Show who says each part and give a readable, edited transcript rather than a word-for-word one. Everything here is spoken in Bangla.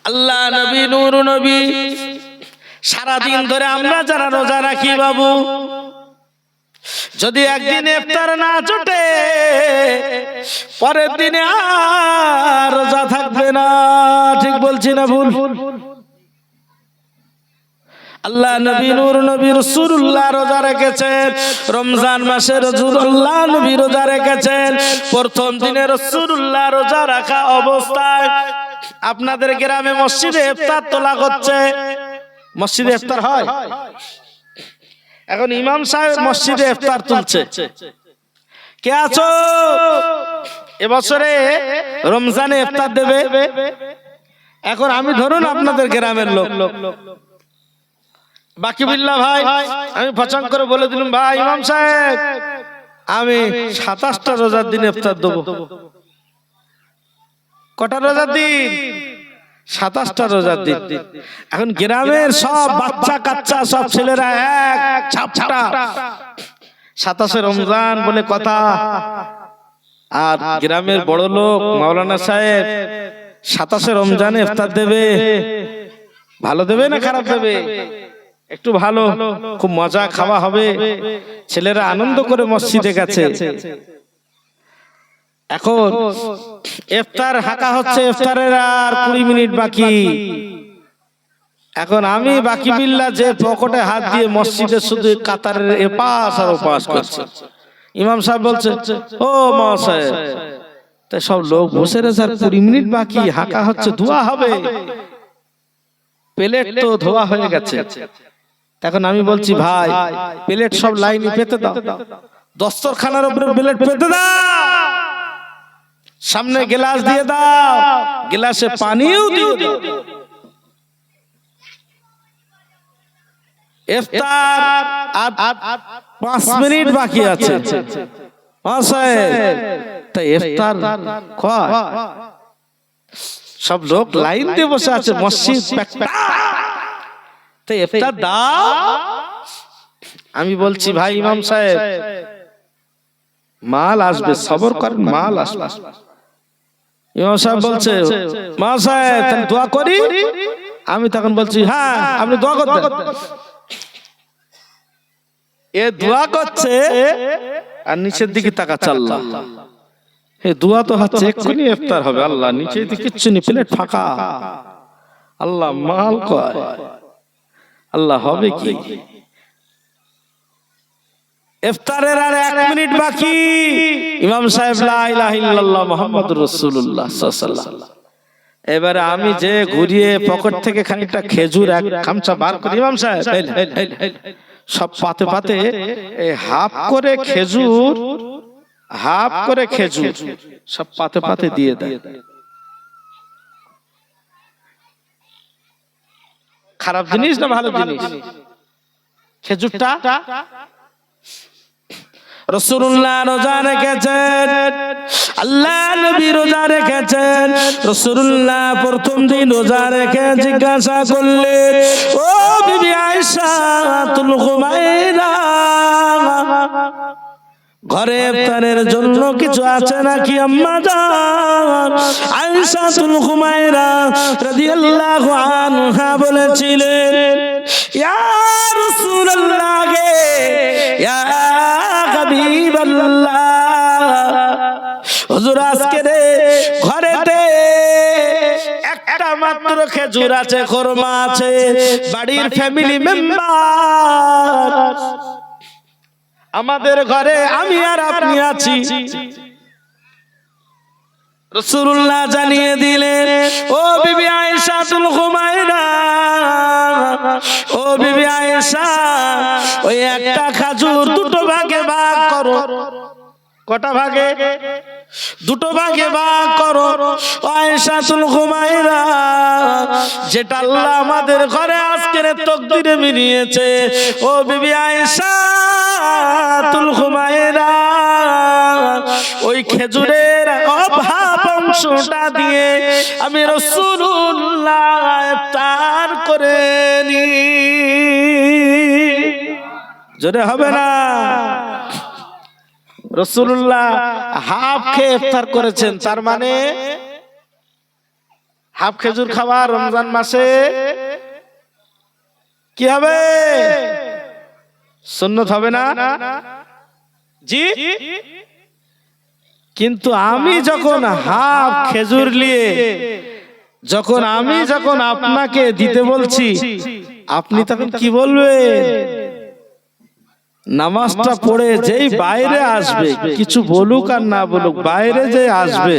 Speaker 1: আল্লাহ নবী নূর নবী সারাদিন ধরে আমরা যারা রোজা রাখি বাবু, যদি একদিন ইফতার না জোটে পরের দিনে আর রোজা থাকবে না। ঠিক বলছি না ভুল? আল্লাহ নবী নূর নবী রাসূলুল্লাহ রোজা রেখেছেন, রমজান মাসে রাসূলুল্লাহ নবী রোজা রেখেছেন। প্রথম দিনে রাসূলুল্লাহ রোজা রাখা অবস্থায় আপনাদের গ্রামে মসজিদে ইফতার তোলা হচ্ছে। মসজিদে ইফতার হয়, এখন ইমাম সাহেব মসজিদে ইফতার তুলছে। কে আছো এবছরে রমজানে ইফতার দেবে? এখন আমি ধরুন আপনাদের গ্রামের লোক, বাকি বিল্লাহ ভাই, আমি ফচাং করে বলে দিলাম, ভাই ইমাম সাহেব আমি 27টা রোজার দিন ইফতার দেবো। কটা রোজার দিন? 27টা রোজার দিন। এখন গ্রামের সব বাচ্চা কাচ্চা সব ছেলেরা এক ছাপটা 27শে রমজান বলে কথা। আর গ্রামের বড় লোক মাওলানা সাহেব 27শে রমজানে ইফতার দেবে। ভালো দেবে না খারাপ দেবে? একটু ভালো, খুব মজা খাওয়া হবে, ছেলেরা আনন্দ করে মসজিদে গেছে। এখন ইফতার হাঁকা হচ্ছে, ইফতারের আর 20 মিনিট বাকি। এখন আমি বাকি বিল্লাহ যে পকেটে হাত দিয়ে মসজিদে শুধু কাতারের এপাশ আর ওপাশ করছে। ইমাম সাহেব বলছে, ও মহাশয়, তাই সব লোক বসে রয়েছে, 20 মিনিট বাকি, হাঁকা হচ্ছে, ধোয়া হবে, প্লেট তো ধোয়া হয়ে গেছে। এখন আমি বলছি, ভাই প্লেট সব লাইনে পেতে দাও, দস্তরখানার উপরে প্লেট পেতে দাও, সামনে গ্লাস দিয়ে দাও, গ্লাসে পানিও দিয়ে দাও। ইফতার আর 5 মিনিট বাকি আছে। তাই ইফতার কয়, সব লোক লাইন দিয়ে বসে আছে, মসজিদ তাই ইফতার দাও। আমি বলছি, ভাই ইমাম সাহেব মাল আসবে, সবর করেন, মাল আসবে। ইমাম সাহেব বলছে, মা সাহেব তাহলে দোয়া করি। আমি তখন বলছি, হ্যাঁ আপনি দোয়া করতে। এ দোয়া করছে আর নিচের দিকে তাকাচ্ছে, আল্লাহ এই দোয়া তো হচ্ছে এক্ষুনি ইফতার হবে, আল্লাহ নিচে কিচ্ছু নেই, প্লেট ফাঁকা, আল্লাহ মাল কয়, আল্লাহ হবে কি? ইফতারের আর 1 মিনিট বাকি। ইমাম সাহেব লা ইলাহা ইল্লাল্লাহ মুহাম্মাদুর রাসূলুল্লাহ সাল্লাল্লাহু আলাইহি ওয়াসাল্লাম। এবারে আমি যে ঘুরিয়ে পকেট থেকে খানিকটা খেজুর এক খামচা বার করি, ইমাম সাহেব সব পাতে পাতে হাফ করে খেজুর সব পাতে পাতে দিয়ে দেয়। খারাপ জিনিস না ভালো জিনিস? খেজুরটা রাসূলুল্লাহ রোজা রেখেছেন, আল্লাহ নবী রোজা রেখেছেন। রাসূলুল্লাহ প্রথম দিন রোজা রেখে জিজ্ঞাসা করলেন, ও বিবি আয়েশা তুল হুমায়রা, ঘরে ইফতারের জন্য কিছু আছে নাকি আম্মা জান? আয়েশা তুল হুমায়রা রাদিয়াল্লাহু আনহা বলেছিলেন, ইয়া রাসূলুল্লাহ গে, ইয়া হাবিবাল্লাহ, হুজুর আজকে রে ঘরেতে একটা মাত্র খেজুর আছে, খরমা আছে, বাড়ির ফ্যামিলি মেম্বার আমাদের ঘরে আমি আর আপনি আছি। রাসূলুল্লাহ জানিয়ে দিলেন, ও বিবি আয়েশা তুল হুমায়রা, ও বিবি আয়েশা, ওই একটা খেজুর দুটো ভাগে ভাগ করো। কটা ভাগে? দুটো ভাগে ভাগ করো। আয়েশা তুল হুমায়রা, যেটা আল্লাহ আমাদের ঘরে আজকের তকদিরে মিলিয়েছে, ও বিবি আয়েশা তুল হুমায়রা, ওই খেজুরের অভাব অংশটা দিয়ে আমি রাসূলুল্লাহ ইফতার করে নি। জোরে হবে না? রাসূলুল্লাহ হাফ খেয়ে ইফতার করেছেন, তার মানে হাফ খেজুর খাওয়া রমজান মাসে কি হবে? সুন্নত হবে না? জি। কিন্তু আমি যখন হাফ খেজুর নিয়ে যখন আপনাকে দিতে বলছি, আপনি তখন কি বলবেন? নামাজটা পড়ে যেই বাইরে আসবে, কিছু বলুক আর না বলুক, বাইরে যে আসবে